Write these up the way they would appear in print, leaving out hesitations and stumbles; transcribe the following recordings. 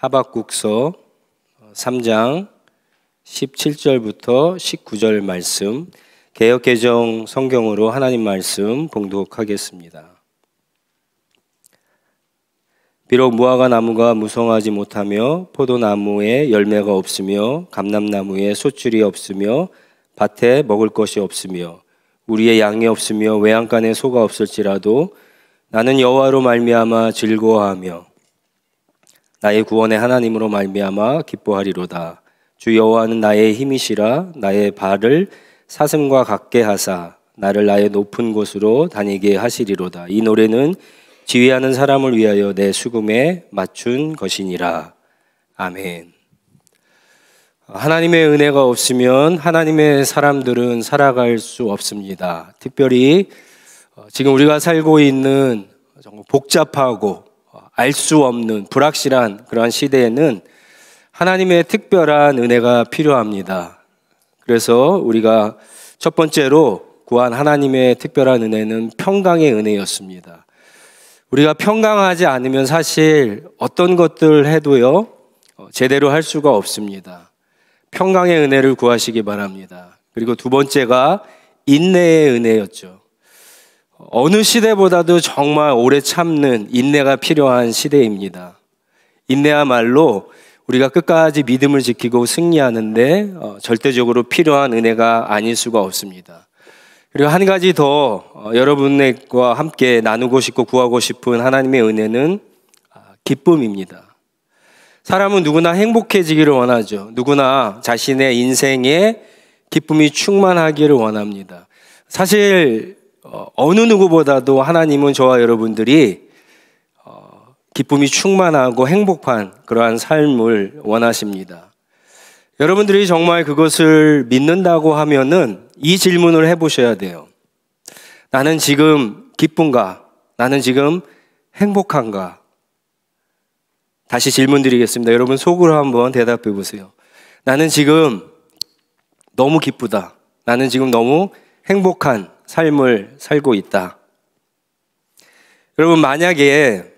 하박국서 3장 17절부터 19절 말씀, 개역개정 성경으로 하나님 말씀 봉독하겠습니다. 비록 무화과 나무가 무성하지 못하며 포도나무에 열매가 없으며 감람나무에 솥줄이 없으며 밭에 먹을 것이 없으며 우리의 양이 없으며 외양간에 소가 없을지라도 나는 여호와로 말미암아 즐거워하며 나의 구원의 하나님으로 말미암아 기뻐하리로다. 주 여호와는 나의 힘이시라. 나의 발을 사슴과 같게 하사 나를 나의 높은 곳으로 다니게 하시리로다. 이 노래는 지휘하는 사람을 위하여 내 수금에 맞춘 것이니라. 아멘. 하나님의 은혜가 없으면 하나님의 사람들은 살아갈 수 없습니다. 특별히 지금 우리가 살고 있는 정말 복잡하고 알 수 없는 불확실한 그러한 시대에는 하나님의 특별한 은혜가 필요합니다. 그래서 우리가 첫 번째로 구한 하나님의 특별한 은혜는 평강의 은혜였습니다. 우리가 평강하지 않으면 사실 어떤 것들 해도요 제대로 할 수가 없습니다. 평강의 은혜를 구하시기 바랍니다. 그리고 두 번째가 인내의 은혜였죠. 어느 시대보다도 정말 오래 참는 인내가 필요한 시대입니다. 인내야말로 우리가 끝까지 믿음을 지키고 승리하는데 절대적으로 필요한 은혜가 아닐 수가 없습니다. 그리고 한 가지 더 여러분과 함께 나누고 싶고 구하고 싶은 하나님의 은혜는 기쁨입니다. 사람은 누구나 행복해지기를 원하죠. 누구나 자신의 인생에 기쁨이 충만하기를 원합니다. 사실 어느 누구보다도 하나님은 저와 여러분들이 기쁨이 충만하고 행복한 그러한 삶을 원하십니다. 여러분들이 정말 그것을 믿는다고 하면은 이 질문을 해보셔야 돼요. 나는 지금 기쁜가? 나는 지금 행복한가? 다시 질문 드리겠습니다. 여러분 속으로 한번 대답해 보세요. 나는 지금 너무 기쁘다. 나는 지금 너무 행복한 삶을 살고 있다. 여러분 만약에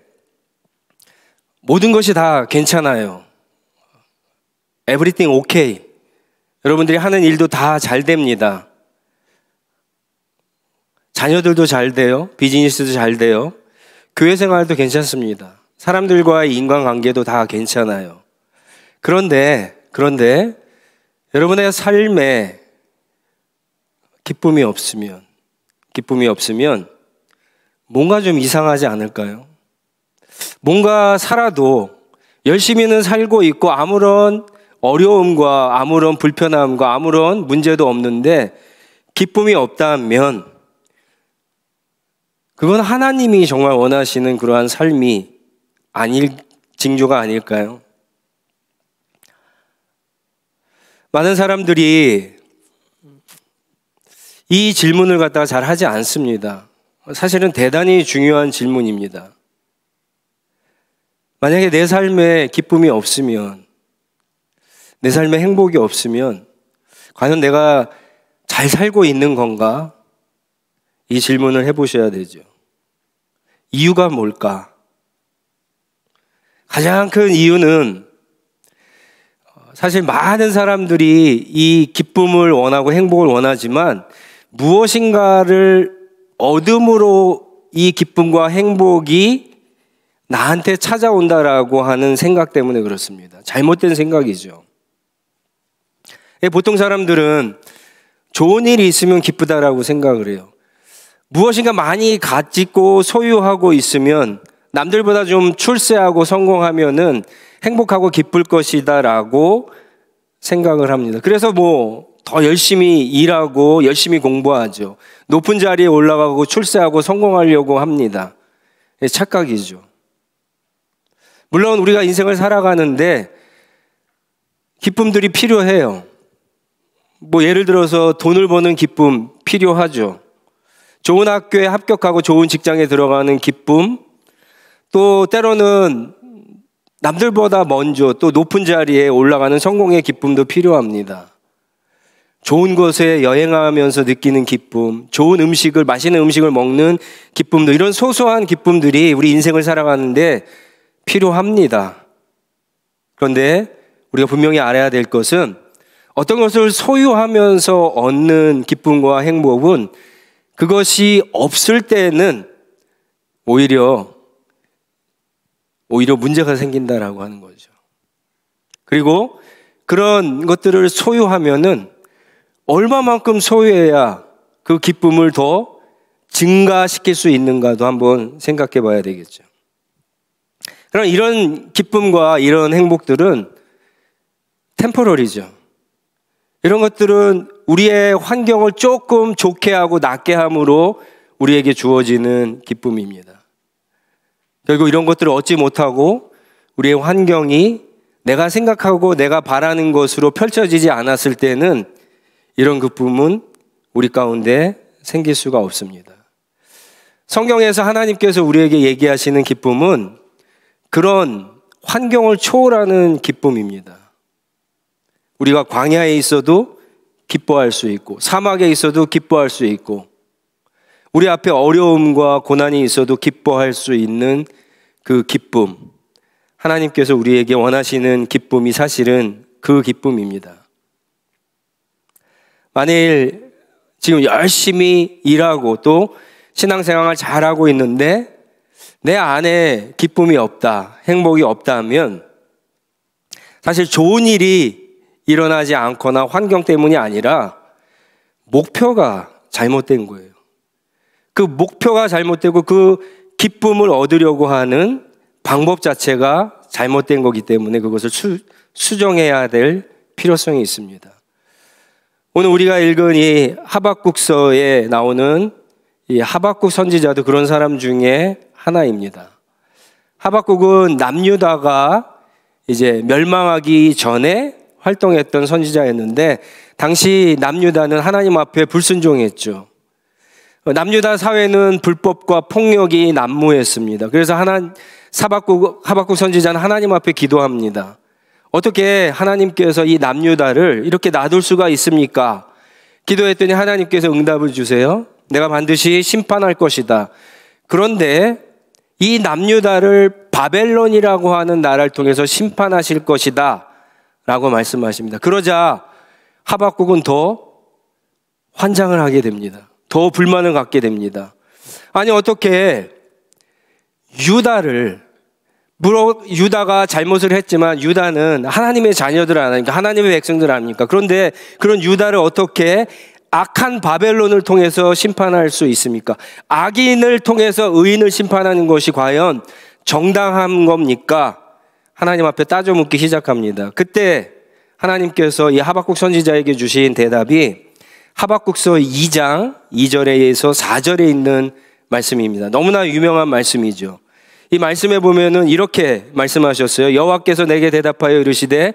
모든 것이 다 괜찮아요. Everything okay. 여러분들이 하는 일도 다 잘 됩니다. 자녀들도 잘 돼요. 비즈니스도 잘 돼요. 교회 생활도 괜찮습니다. 사람들과의 인간관계도 다 괜찮아요. 그런데 여러분의 삶에 기쁨이 없으면 뭔가 좀 이상하지 않을까요? 뭔가 살아도 열심히는 살고 있고 아무런 어려움과 아무런 불편함과 아무런 문제도 없는데 기쁨이 없다면 그건 하나님이 정말 원하시는 그러한 삶이 아닐 징조가 아닐까요? 많은 사람들이 이 질문을 갖다가 잘 하지 않습니다. 사실은 대단히 중요한 질문입니다. 만약에 내 삶에 기쁨이 없으면, 내 삶에 행복이 없으면 과연 내가 잘 살고 있는 건가? 이 질문을 해보셔야 되죠. 이유가 뭘까? 가장 큰 이유는 사실 많은 사람들이 이 기쁨을 원하고 행복을 원하지만 무엇인가를 얻음으로 이 기쁨과 행복이 나한테 찾아온다라고 하는 생각 때문에 그렇습니다. 잘못된 생각이죠. 보통 사람들은 좋은 일이 있으면 기쁘다라고 생각을 해요. 무엇인가 많이 가지고 소유하고 있으면 남들보다 좀 출세하고 성공하면은 행복하고 기쁠 것이다라고 생각을 합니다. 그래서 더 열심히 일하고 열심히 공부하죠. 높은 자리에 올라가고 출세하고 성공하려고 합니다. 착각이죠. 물론 우리가 인생을 살아가는데 기쁨들이 필요해요. 예를 들어서 돈을 버는 기쁨 필요하죠. 좋은 학교에 합격하고 좋은 직장에 들어가는 기쁨, 또 때로는 남들보다 먼저 또 높은 자리에 올라가는 성공의 기쁨도 필요합니다. 좋은 곳에 여행하면서 느끼는 기쁨, 좋은 음식을, 맛있는 음식을 먹는 기쁨도, 이런 소소한 기쁨들이 우리 인생을 살아가는데 필요합니다. 그런데 우리가 분명히 알아야 될 것은 어떤 것을 소유하면서 얻는 기쁨과 행복은 그것이 없을 때는 오히려 문제가 생긴다라고 하는 거죠. 그리고 그런 것들을 소유하면은 얼마만큼 소유해야 그 기쁨을 더 증가시킬 수 있는가도 한번 생각해 봐야 되겠죠. 그럼 이런 기쁨과 이런 행복들은 템포러리죠. 이런 것들은 우리의 환경을 조금 좋게 하고 낫게 함으로 우리에게 주어지는 기쁨입니다. 결국 이런 것들을 얻지 못하고 우리의 환경이 내가 생각하고 내가 바라는 것으로 펼쳐지지 않았을 때는 이런 기쁨은 우리 가운데 생길 수가 없습니다. 성경에서 하나님께서 우리에게 얘기하시는 기쁨은 그런 환경을 초월하는 기쁨입니다. 우리가 광야에 있어도 기뻐할 수 있고 사막에 있어도 기뻐할 수 있고 우리 앞에 어려움과 고난이 있어도 기뻐할 수 있는 그 기쁨, 하나님께서 우리에게 원하시는 기쁨이 사실은 그 기쁨입니다. 만일 지금 열심히 일하고 또 신앙생활을 잘하고 있는데 내 안에 기쁨이 없다, 행복이 없다 하면 사실 좋은 일이 일어나지 않거나 환경 때문이 아니라 목표가 잘못된 거예요. 그 목표가 잘못되고 그 기쁨을 얻으려고 하는 방법 자체가 잘못된 거기 때문에 그것을 수정해야 될 필요성이 있습니다. 오늘 우리가 읽은 이 하박국서에 나오는 이 하박국 선지자도 그런 사람 중에 하나입니다. 하박국은 남유다가 이제 멸망하기 전에 활동했던 선지자였는데 당시 남유다는 하나님 앞에 불순종했죠. 남유다 사회는 불법과 폭력이 난무했습니다. 그래서 하박국 선지자는 하나님 앞에 기도합니다. 어떻게 하나님께서 이 남유다를 이렇게 놔둘 수가 있습니까? 기도했더니 하나님께서 응답을 주세요. 내가 반드시 심판할 것이다. 그런데 이 남유다를 바벨론이라고 하는 나라를 통해서 심판하실 것이다 라고 말씀하십니다. 그러자 하박국은 더 환장을 하게 됩니다. 더 불만을 갖게 됩니다. 아니 어떻게 유다가 잘못을 했지만 유다는 하나님의 자녀들 아닙니까? 하나님의 백성들 아닙니까? 그런데 그런 유다를 어떻게 악한 바벨론을 통해서 심판할 수 있습니까? 악인을 통해서 의인을 심판하는 것이 과연 정당한 겁니까? 하나님 앞에 따져 묻기 시작합니다. 그때 하나님께서 이 하박국 선지자에게 주신 대답이 하박국서 2장 2절에서 4절에 있는 말씀입니다. 너무나 유명한 말씀이죠. 이 말씀에 보면은 이렇게 말씀하셨어요. 여호와께서 내게 대답하여 이르시되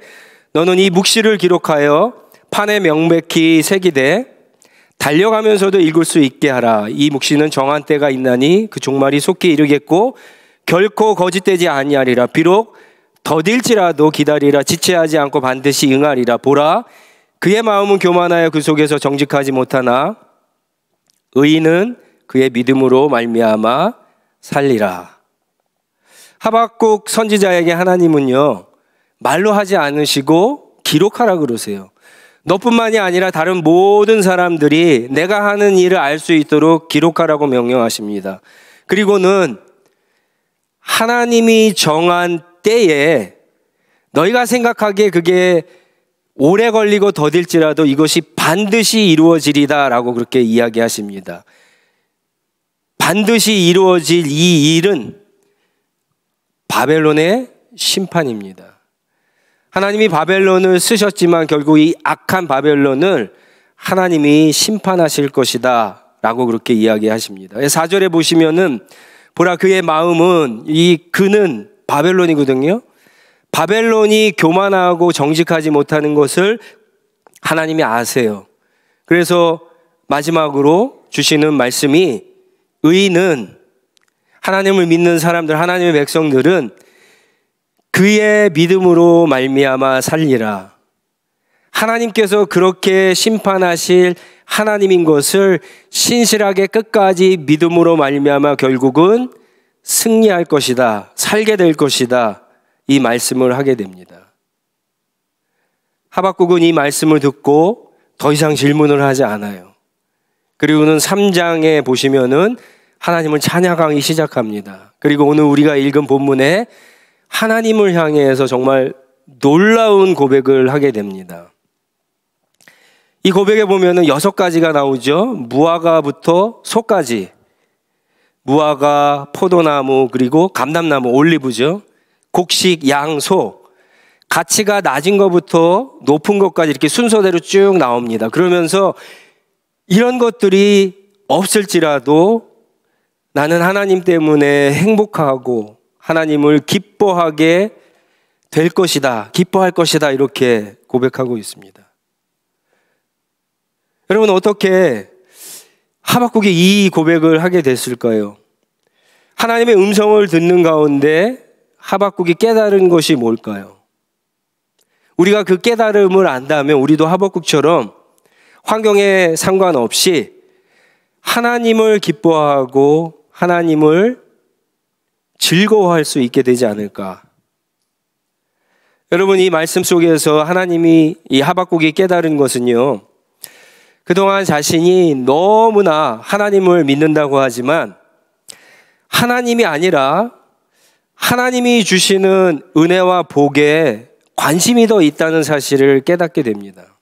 너는 이 묵시를 기록하여 판에 명백히 새기되 달려가면서도 읽을 수 있게 하라. 이 묵시는 정한 때가 있나니 그 종말이 속히 이르겠고 결코 거짓되지 아니하리라. 비록 더딜지라도 기다리라. 지체하지 않고 반드시 응하리라. 보라, 그의 마음은 교만하여 그 속에서 정직하지 못하나 의인은 그의 믿음으로 말미암아 살리라. 하박국 선지자에게 하나님은요, 말로 하지 않으시고 기록하라 그러세요. 너뿐만이 아니라 다른 모든 사람들이 내가 하는 일을 알 수 있도록 기록하라고 명령하십니다. 그리고는 하나님이 정한 때에 너희가 생각하기에 그게 오래 걸리고 더딜지라도 이것이 반드시 이루어지리다 라고 그렇게 이야기하십니다. 반드시 이루어질 이 일은 바벨론의 심판입니다. 하나님이 바벨론을 쓰셨지만 결국 이 악한 바벨론을 하나님이 심판하실 것이다 라고 그렇게 이야기하십니다. 4절에 보시면은 보라, 그의 마음은, 그는 바벨론이거든요. 바벨론이 교만하고 정직하지 못하는 것을 하나님이 아세요. 그래서 마지막으로 주시는 말씀이 의인은, 하나님을 믿는 사람들, 하나님의 백성들은 그의 믿음으로 말미암아 살리라. 하나님께서 그렇게 심판하실 하나님인 것을 신실하게 끝까지 믿음으로 말미암아 결국은 승리할 것이다, 살게 될 것이다, 이 말씀을 하게 됩니다. 하박국은 이 말씀을 듣고 더 이상 질문을 하지 않아요. 그리고는 3장에 보시면은 하나님을 찬양하기 시작합니다. 그리고 오늘 우리가 읽은 본문에 하나님을 향해서 정말 놀라운 고백을 하게 됩니다. 이 고백에 보면은 6가지가 나오죠. 무화과부터 소까지. 무화과, 포도나무, 그리고 감람나무, 올리브죠. 곡식, 양, 소. 가치가 낮은 것부터 높은 것까지 이렇게 순서대로 쭉 나옵니다. 그러면서 이런 것들이 없을지라도 나는 하나님 때문에 행복하고 하나님을 기뻐하게 될 것이다, 기뻐할 것이다, 이렇게 고백하고 있습니다. 여러분, 어떻게 하박국이 이 고백을 하게 됐을까요? 하나님의 음성을 듣는 가운데 하박국이 깨달은 것이 뭘까요? 우리가 그 깨달음을 안다면 우리도 하박국처럼 환경에 상관없이 하나님을 기뻐하고 하나님을 즐거워할 수 있게 되지 않을까? 여러분, 이 말씀 속에서 하나님이 이 하박국이 깨달은 것은요, 그동안 자신이 너무나 하나님을 믿는다고 하지만 하나님이 아니라 하나님이 주시는 은혜와 복에 관심이 더 있다는 사실을 깨닫게 됩니다.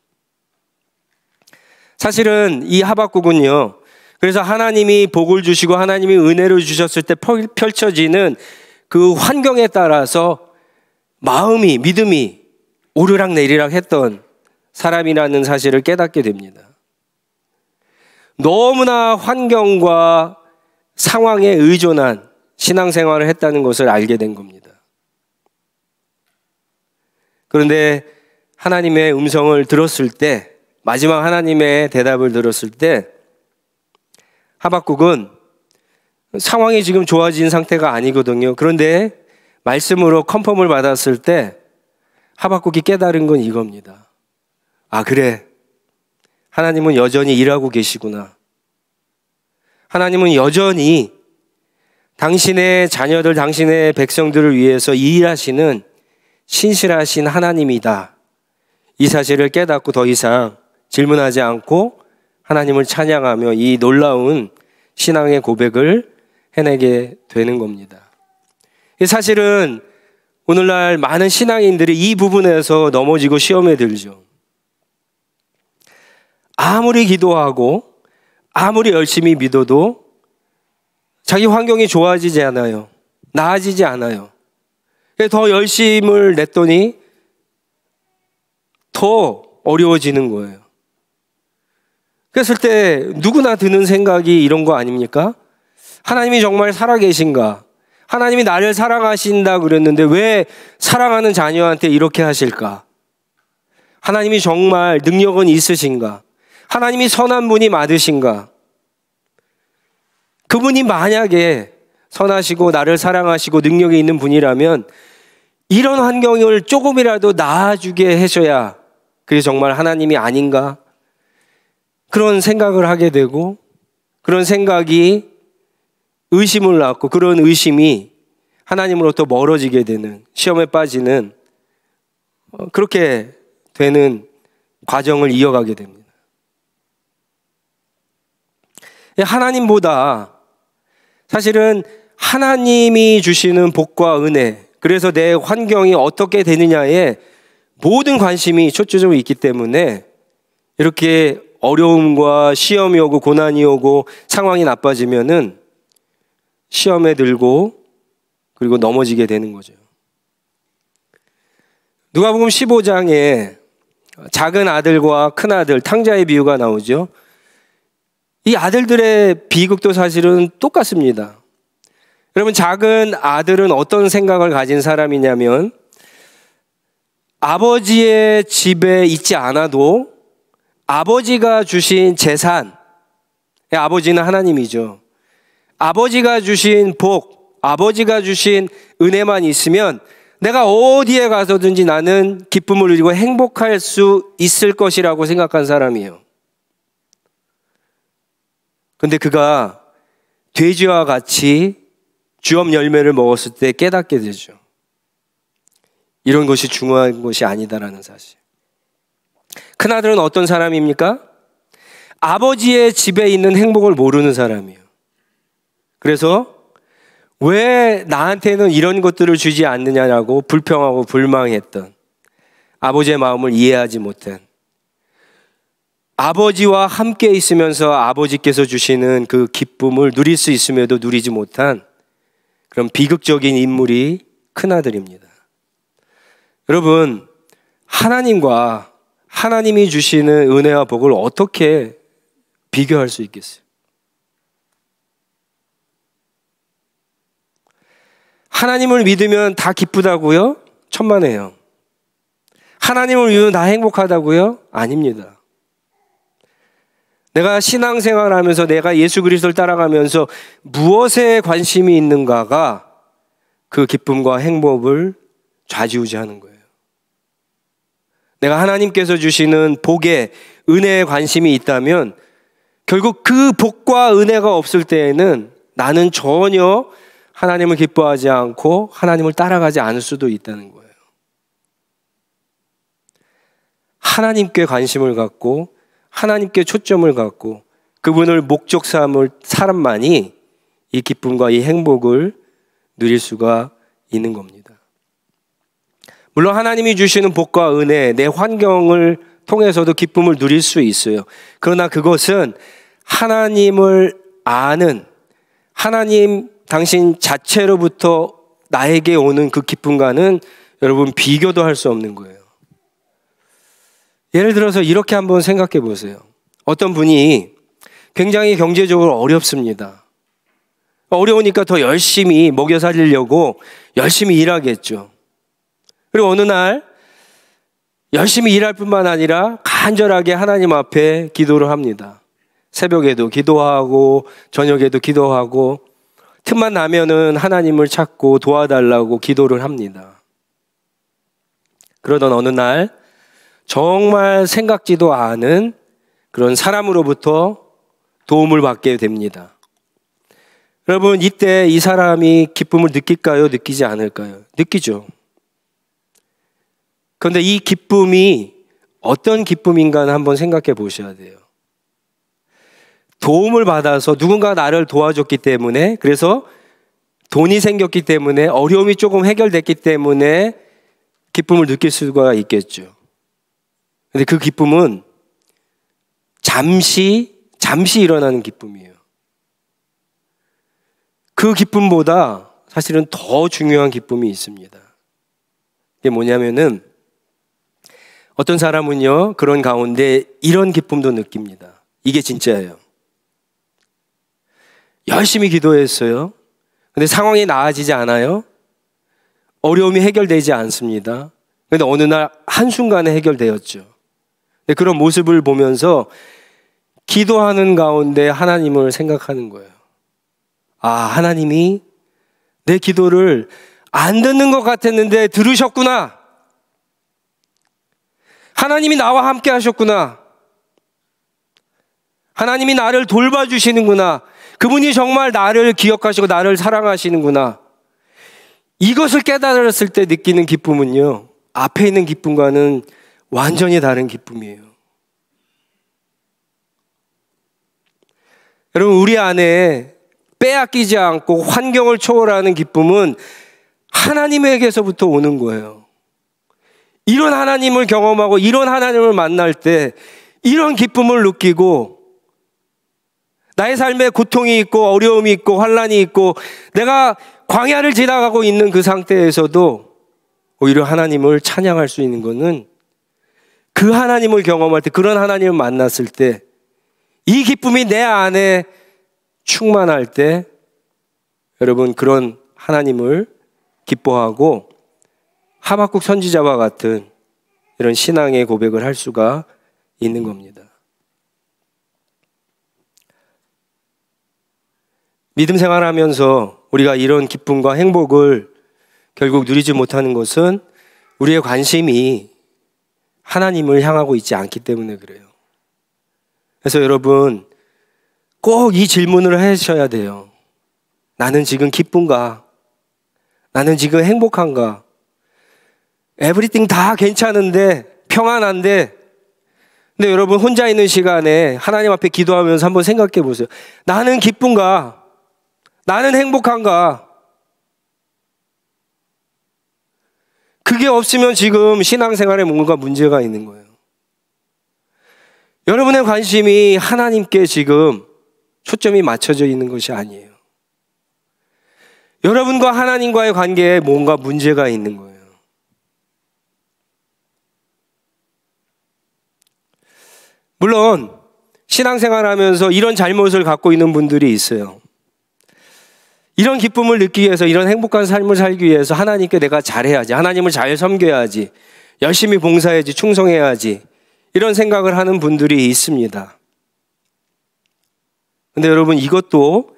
사실은 이 하박국은요, 그래서 하나님이 복을 주시고 하나님이 은혜를 주셨을 때 펼쳐지는 그 환경에 따라서 마음이, 믿음이 오르락 내리락 했던 사람이라는 사실을 깨닫게 됩니다. 너무나 환경과 상황에 의존한 신앙생활을 했다는 것을 알게 된 겁니다. 그런데 하나님의 음성을 들었을 때, 마지막 하나님의 대답을 들었을 때 하박국은 상황이 지금 좋아진 상태가 아니거든요. 그런데 말씀으로 컨펌을 받았을 때 하박국이 깨달은 건 이겁니다. 아, 그래. 하나님은 여전히 일하고 계시구나. 하나님은 여전히 당신의 자녀들, 당신의 백성들을 위해서 일하시는 신실하신 하나님이다. 이 사실을 깨닫고 더 이상 질문하지 않고 하나님을 찬양하며 이 놀라운 신앙의 고백을 해내게 되는 겁니다. 사실은 오늘날 많은 신앙인들이 이 부분에서 넘어지고 시험에 들죠. 아무리 기도하고 아무리 열심히 믿어도 자기 환경이 좋아지지 않아요. 나아지지 않아요. 더 열심을 냈더니 더 어려워지는 거예요. 그랬을 때 누구나 드는 생각이 이런 거 아닙니까? 하나님이 정말 살아계신가? 하나님이 나를 사랑하신다 그랬는데 왜 사랑하는 자녀한테 이렇게 하실까? 하나님이 정말 능력은 있으신가? 하나님이 선한 분이 맞으신가? 그분이 만약에 선하시고 나를 사랑하시고 능력이 있는 분이라면 이런 환경을 조금이라도 나아주게 하셔야 그게 정말 하나님이 아닌가? 그런 생각을 하게 되고 그런 생각이 의심을 낳고 그런 의심이 하나님으로부터 멀어지게 되는, 시험에 빠지는, 그렇게 되는 과정을 이어가게 됩니다. 하나님보다 사실은 하나님이 주시는 복과 은혜, 그래서 내 환경이 어떻게 되느냐에 모든 관심이 초점적으로 있기 때문에 이렇게 어려움과 시험이 오고 고난이 오고 상황이 나빠지면은 시험에 들고 그리고 넘어지게 되는 거죠. 누가복음 15장에 작은 아들과 큰 아들, 탕자의 비유가 나오죠. 이 아들들의 비극도 사실은 똑같습니다. 여러분, 작은 아들은 어떤 생각을 가진 사람이냐면 아버지의 집에 있지 않아도 아버지가 주신 재산, 아버지는 하나님이죠. 아버지가 주신 복, 아버지가 주신 은혜만 있으면 내가 어디에 가서든지 나는 기쁨을 누리고 행복할 수 있을 것이라고 생각한 사람이에요. 근데 그가 돼지와 같이 주업 열매를 먹었을 때 깨닫게 되죠. 이런 것이 중요한 것이 아니다라는 사실. 큰아들은 어떤 사람입니까? 아버지의 집에 있는 행복을 모르는 사람이에요. 그래서 왜 나한테는 이런 것들을 주지 않느냐라고 불평하고 불망했던, 아버지의 마음을 이해하지 못한, 아버지와 함께 있으면서 아버지께서 주시는 그 기쁨을 누릴 수 있음에도 누리지 못한 그런 비극적인 인물이 큰아들입니다. 여러분, 하나님과 하나님이 주시는 은혜와 복을 어떻게 비교할 수 있겠어요? 하나님을 믿으면 다 기쁘다고요? 천만에요. 하나님을 믿으면 다 행복하다고요? 아닙니다. 내가 신앙생활을 하면서 내가 예수 그리스도를 따라가면서 무엇에 관심이 있는가가 그 기쁨과 행복을 좌지우지하는 거예요. 내가 하나님께서 주시는 복에, 은혜에 관심이 있다면 결국 그 복과 은혜가 없을 때에는 나는 전혀 하나님을 기뻐하지 않고 하나님을 따라가지 않을 수도 있다는 거예요. 하나님께 관심을 갖고 하나님께 초점을 갖고 그분을 목적 삼을 사람만이 이 기쁨과 이 행복을 누릴 수가 있는 겁니다. 물론 하나님이 주시는 복과 은혜, 내 환경을 통해서도 기쁨을 누릴 수 있어요. 그러나 그것은 하나님을 아는, 하나님 당신 자체로부터 나에게 오는 그 기쁨과는 여러분 비교도 할 수 없는 거예요. 예를 들어서 이렇게 한번 생각해 보세요. 어떤 분이 굉장히 경제적으로 어렵습니다. 어려우니까 더 열심히 먹여 살리려고 열심히 일하겠죠. 그리고 어느 날 열심히 일할 뿐만 아니라 간절하게 하나님 앞에 기도를 합니다. 새벽에도 기도하고 저녁에도 기도하고 틈만 나면은 하나님을 찾고 도와달라고 기도를 합니다. 그러던 어느 날 정말 생각지도 않은 그런 사람으로부터 도움을 받게 됩니다. 여러분, 이때 이 사람이 기쁨을 느낄까요? 느끼지 않을까요? 느끼죠. 그런데 이 기쁨이 어떤 기쁨인가는 한번 생각해 보셔야 돼요. 도움을 받아서 누군가 나를 도와줬기 때문에, 그래서 돈이 생겼기 때문에, 어려움이 조금 해결됐기 때문에 기쁨을 느낄 수가 있겠죠. 근데 그 기쁨은 잠시 일어나는 기쁨이에요. 그 기쁨보다 사실은 더 중요한 기쁨이 있습니다. 이게 뭐냐면은 어떤 사람은요, 그런 가운데 이런 기쁨도 느낍니다. 이게 진짜예요. 열심히 기도했어요. 근데 상황이 나아지지 않아요. 어려움이 해결되지 않습니다. 근데 어느 날 한순간에 해결되었죠. 그런 모습을 보면서 기도하는 가운데 하나님을 생각하는 거예요. 아, 하나님이 내 기도를 안 듣는 것 같았는데 들으셨구나. 하나님이 나와 함께 하셨구나. 하나님이 나를 돌봐주시는구나. 그분이 정말 나를 기억하시고 나를 사랑하시는구나. 이것을 깨달았을 때 느끼는 기쁨은요, 앞에 있는 기쁨과는 완전히 다른 기쁨이에요. 여러분, 우리 안에 빼앗기지 않고 환경을 초월하는 기쁨은 하나님에게서부터 오는 거예요. 이런 하나님을 경험하고 이런 하나님을 만날 때 이런 기쁨을 느끼고 나의 삶에 고통이 있고 어려움이 있고 환난이 있고 내가 광야를 지나가고 있는 그 상태에서도 오히려 하나님을 찬양할 수 있는 것은 그 하나님을 경험할 때, 그런 하나님을 만났을 때, 이 기쁨이 내 안에 충만할 때 여러분, 그런 하나님을 기뻐하고 하박국 선지자와 같은 이런 신앙의 고백을 할 수가 있는 겁니다. 믿음 생활하면서 우리가 이런 기쁨과 행복을 결국 누리지 못하는 것은 우리의 관심이 하나님을 향하고 있지 않기 때문에 그래요. 그래서 여러분, 꼭 이 질문을 하셔야 돼요. 나는 지금 기쁜가? 나는 지금 행복한가? 에브리띵 다 괜찮은데, 평안한데 근데 여러분 혼자 있는 시간에 하나님 앞에 기도하면서 한번 생각해 보세요. 나는 기쁜가? 나는 행복한가? 그게 없으면 지금 신앙생활에 뭔가 문제가 있는 거예요. 여러분의 관심이 하나님께 지금 초점이 맞춰져 있는 것이 아니에요. 여러분과 하나님과의 관계에 뭔가 문제가 있는 거예요. 물론 신앙생활 하면서 이런 잘못을 갖고 있는 분들이 있어요. 이런 기쁨을 느끼기 위해서, 이런 행복한 삶을 살기 위해서 하나님께 내가 잘해야지, 하나님을 잘 섬겨야지, 열심히 봉사해야지, 충성해야지, 이런 생각을 하는 분들이 있습니다. 근데 여러분, 이것도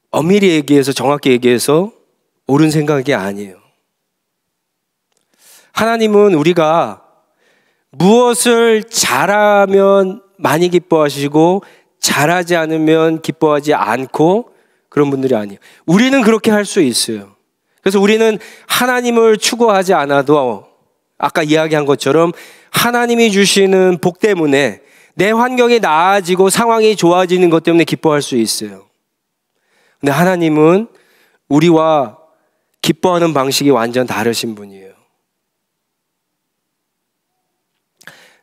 엄밀히 얘기해서, 정확히 얘기해서 옳은 생각이 아니에요. 하나님은 우리가 무엇을 잘하면 많이 기뻐하시고 잘하지 않으면 기뻐하지 않고 그런 분들이 아니에요. 우리는 그렇게 할 수 있어요. 그래서 우리는 하나님을 추구하지 않아도 아까 이야기한 것처럼 하나님이 주시는 복 때문에 내 환경이 나아지고 상황이 좋아지는 것 때문에 기뻐할 수 있어요. 근데 하나님은 우리와 기뻐하는 방식이 완전 다르신 분이에요.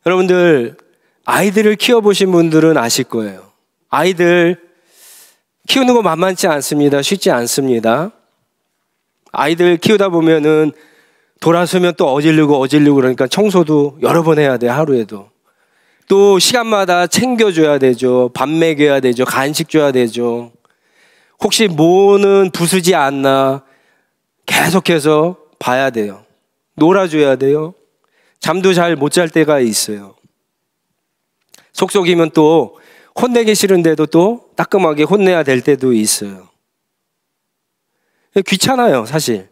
여러분들, 아이들을 키워보신 분들은 아실 거예요. 아이들 키우는 거 만만치 않습니다. 쉽지 않습니다. 아이들 키우다 보면은 돌아서면 또 어지르고 그러니까 청소도 여러 번 해야 돼요, 하루에도. 또 시간마다 챙겨줘야 되죠. 밥 먹여야 되죠. 간식 줘야 되죠. 혹시 뭐는 부수지 않나 계속해서 봐야 돼요. 놀아줘야 돼요. 잠도 잘 못 잘 때가 있어요. 속속이면 또 혼내기 싫은데도 또 따끔하게 혼내야 될 때도 있어요. 귀찮아요, 사실.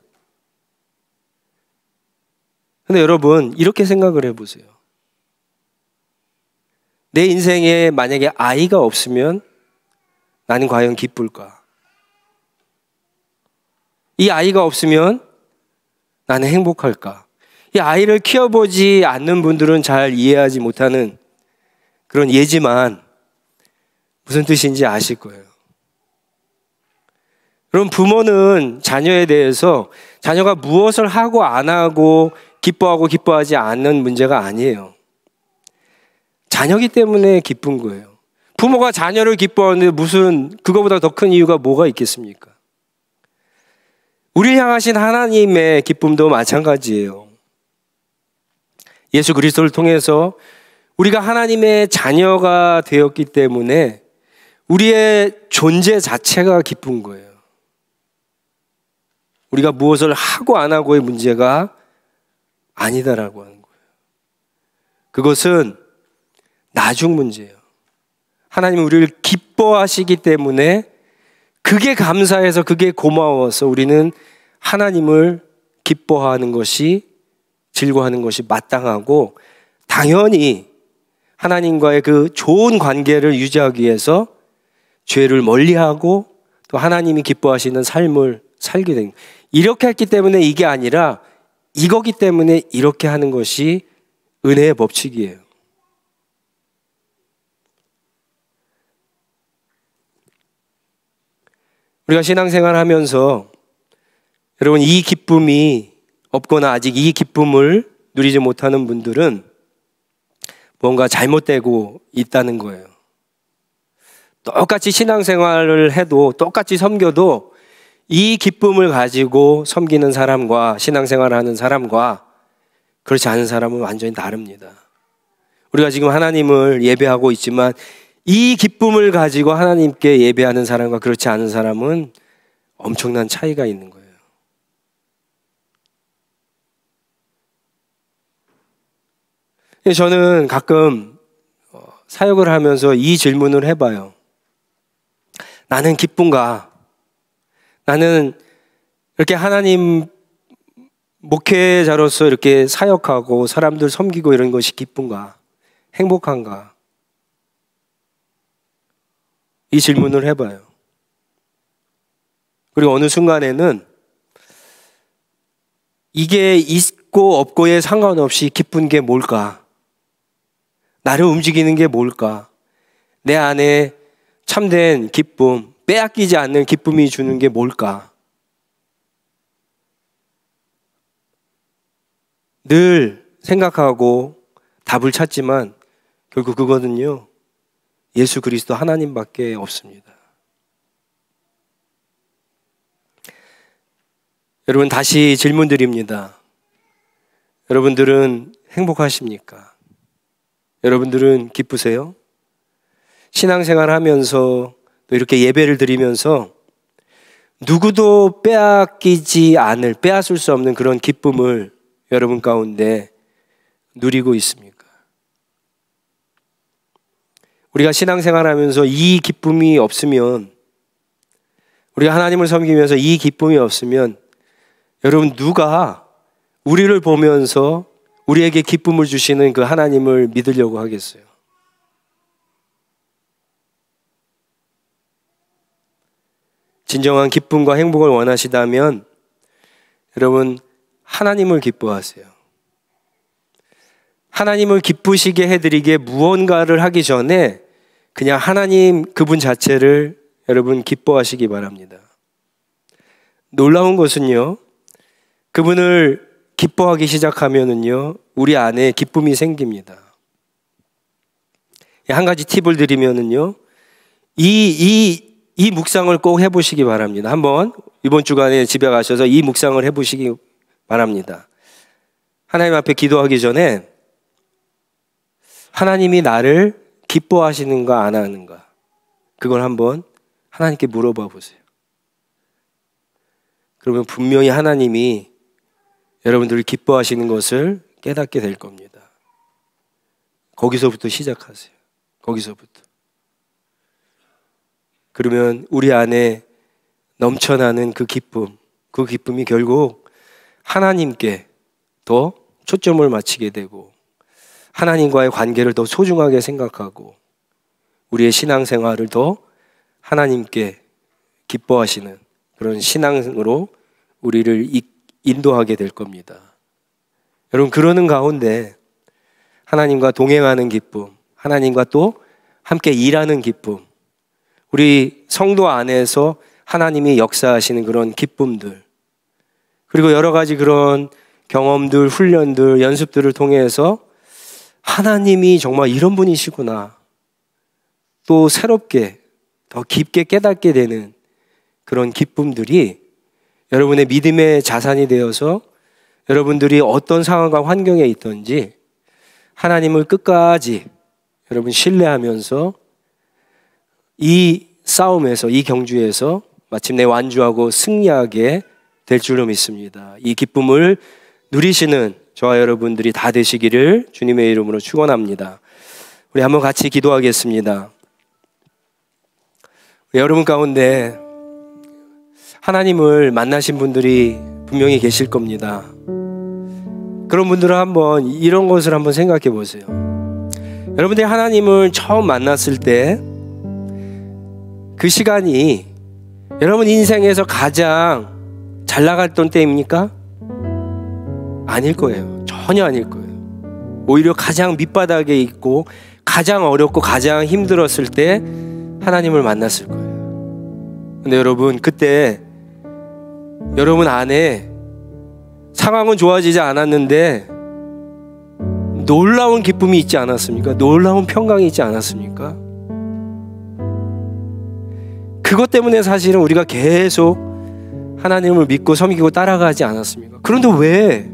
근데 여러분, 이렇게 생각을 해보세요. 내 인생에 만약에 아이가 없으면 나는 과연 기쁠까? 이 아이가 없으면 나는 행복할까? 이 아이를 키워보지 않는 분들은 잘 이해하지 못하는 그런 예지만 무슨 뜻인지 아실 거예요. 그럼 부모는 자녀에 대해서 자녀가 무엇을 하고 안 하고 기뻐하고 기뻐하지 않는 문제가 아니에요. 자녀기 때문에 기쁜 거예요. 부모가 자녀를 기뻐하는데 무슨 그거보다 더 큰 이유가 뭐가 있겠습니까? 우리를 향하신 하나님의 기쁨도 마찬가지예요. 예수 그리스도를 통해서 우리가 하나님의 자녀가 되었기 때문에 우리의 존재 자체가 기쁜 거예요. 우리가 무엇을 하고 안 하고의 문제가 아니다라고 하는 거예요. 그것은 나중 문제예요. 하나님은 우리를 기뻐하시기 때문에 그게 감사해서 그게 고마워서 우리는 하나님을 기뻐하는 것이 즐거워하는 것이 마땅하고 당연히 하나님과의 그 좋은 관계를 유지하기 위해서 죄를 멀리하고 또 하나님이 기뻐하시는 삶을 살게 된 거예요. 이렇게 했기 때문에 이게 아니라 이거기 때문에 이렇게 하는 것이 은혜의 법칙이에요. 우리가 신앙생활 하면서 여러분 이 기쁨이 없거나 아직 이 기쁨을 누리지 못하는 분들은 뭔가 잘못되고 있다는 거예요. 똑같이 신앙생활을 해도 똑같이 섬겨도 이 기쁨을 가지고 섬기는 사람과 신앙생활을 하는 사람과 그렇지 않은 사람은 완전히 다릅니다. 우리가 지금 하나님을 예배하고 있지만 이 기쁨을 가지고 하나님께 예배하는 사람과 그렇지 않은 사람은 엄청난 차이가 있는 거예요. 저는 가끔 사역을 하면서 이 질문을 해봐요. 나는 기쁜가? 나는 이렇게 하나님 목회자로서 이렇게 사역하고 사람들 섬기고 이런 것이 기쁜가? 행복한가? 이 질문을 해봐요. 그리고 어느 순간에는 이게 있고 없고에 상관없이 기쁜 게 뭘까? 나를 움직이는 게 뭘까? 내 안에 참된 기쁨, 빼앗기지 않는 기쁨이 주는 게 뭘까? 늘 생각하고 답을 찾지만 결국 그거는요, 예수 그리스도 하나님밖에 없습니다. 여러분, 다시 질문 드립니다. 여러분들은 행복하십니까? 여러분들은 기쁘세요? 신앙생활 하면서 또 이렇게 예배를 드리면서 누구도 빼앗을 수 없는 그런 기쁨을 여러분 가운데 누리고 있습니까? 우리가 신앙생활 하면서 이 기쁨이 없으면, 우리가 하나님을 섬기면서 이 기쁨이 없으면 여러분, 누가 우리를 보면서 우리에게 기쁨을 주시는 그 하나님을 믿으려고 하겠어요? 진정한 기쁨과 행복을 원하시다면 여러분, 하나님을 기뻐하세요. 하나님을 기쁘시게 해드리기에 무언가를 하기 전에 그냥 하나님 그분 자체를 여러분 기뻐하시기 바랍니다. 놀라운 것은요, 그분을 기뻐하기 시작하면은요, 우리 안에 기쁨이 생깁니다. 한 가지 팁을 드리면은요, 이 묵상을 꼭 해보시기 바랍니다. 한번 이번 주간에 집에 가셔서 이 묵상을 해보시기 바랍니다. 하나님 앞에 기도하기 전에 하나님이 나를 기뻐하시는가 안 하는가, 그걸 한번 하나님께 물어봐 보세요. 그러면 분명히 하나님이 여러분들을 기뻐하시는 것을 깨닫게 될 겁니다. 거기서부터 시작하세요. 거기서부터. 그러면 우리 안에 넘쳐나는 그 기쁨이 결국 하나님께 더 초점을 맞추게 되고 하나님과의 관계를 더 소중하게 생각하고 우리의 신앙생활을 더 하나님께 기뻐하시는 그런 신앙으로 우리를 인도하게 될 겁니다. 여러분, 그러는 가운데 하나님과 동행하는 기쁨, 하나님과 또 함께 일하는 기쁨, 우리 성도 안에서 하나님이 역사하시는 그런 기쁨들, 그리고 여러 가지 그런 경험들, 훈련들, 연습들을 통해서 하나님이 정말 이런 분이시구나, 또 새롭게 더 깊게 깨닫게 되는 그런 기쁨들이 여러분의 믿음의 자산이 되어서 여러분들이 어떤 상황과 환경에 있든지 하나님을 끝까지 여러분 신뢰하면서 이 싸움에서, 이 경주에서 마침내 완주하고 승리하게 될 줄로 믿습니다. 이 기쁨을 누리시는 저와 여러분들이 다 되시기를 주님의 이름으로 축원합니다. 우리 한번 같이 기도하겠습니다. 여러분 가운데 하나님을 만나신 분들이 분명히 계실 겁니다. 그런 분들은 한번 이런 것을 한번 생각해 보세요. 여러분들이 하나님을 처음 만났을 때 그 시간이 여러분 인생에서 가장 잘 나갔던 때입니까? 아닐 거예요. 전혀 아닐 거예요. 오히려 가장 밑바닥에 있고 가장 어렵고 가장 힘들었을 때 하나님을 만났을 거예요. 근데 여러분, 그때 여러분 안에 상황은 좋아지지 않았는데 놀라운 기쁨이 있지 않았습니까? 놀라운 평강이 있지 않았습니까? 그것 때문에 사실은 우리가 계속 하나님을 믿고 섬기고 따라가지 않았습니까? 그런데 왜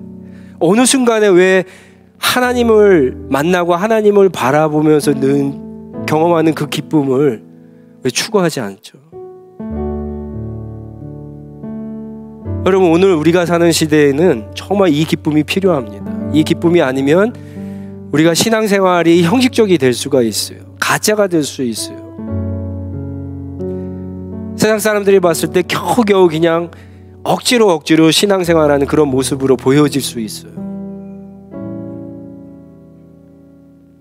어느 순간에 왜 하나님을 만나고 하나님을 바라보면서 경험하는 그 기쁨을 왜 추구하지 않죠? 여러분, 오늘 우리가 사는 시대에는 정말 이 기쁨이 필요합니다. 이 기쁨이 아니면 우리가 신앙생활이 형식적이 될 수가 있어요. 가짜가 될 수 있어요. 세상 사람들이 봤을 때 겨우겨우 그냥 억지로 신앙생활하는 그런 모습으로 보여질 수 있어요.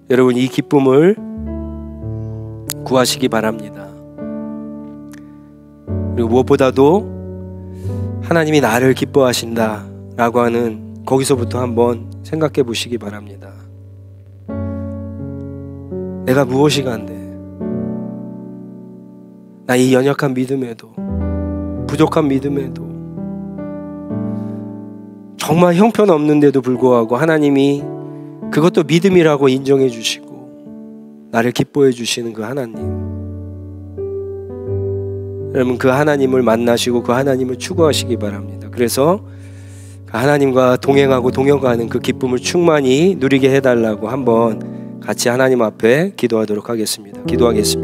여러분, 이 기쁨을 구하시기 바랍니다. 그리고 무엇보다도 하나님이 나를 기뻐하신다라고 하는 거기서부터 한번 생각해 보시기 바랍니다. 내가 무엇이 간대? 나 이 연약한 믿음에도, 부족한 믿음에도, 정말 형편없는데도 불구하고 하나님이 그것도 믿음이라고 인정해 주시고 나를 기뻐해 주시는 그 하나님. 여러분, 그 하나님을 만나시고 그 하나님을 추구하시기 바랍니다. 그래서 그 하나님과 동행하고 동역하는 그 기쁨을 충만히 누리게 해달라고 한번 같이 하나님 앞에 기도하도록 하겠습니다. 기도하겠습니다.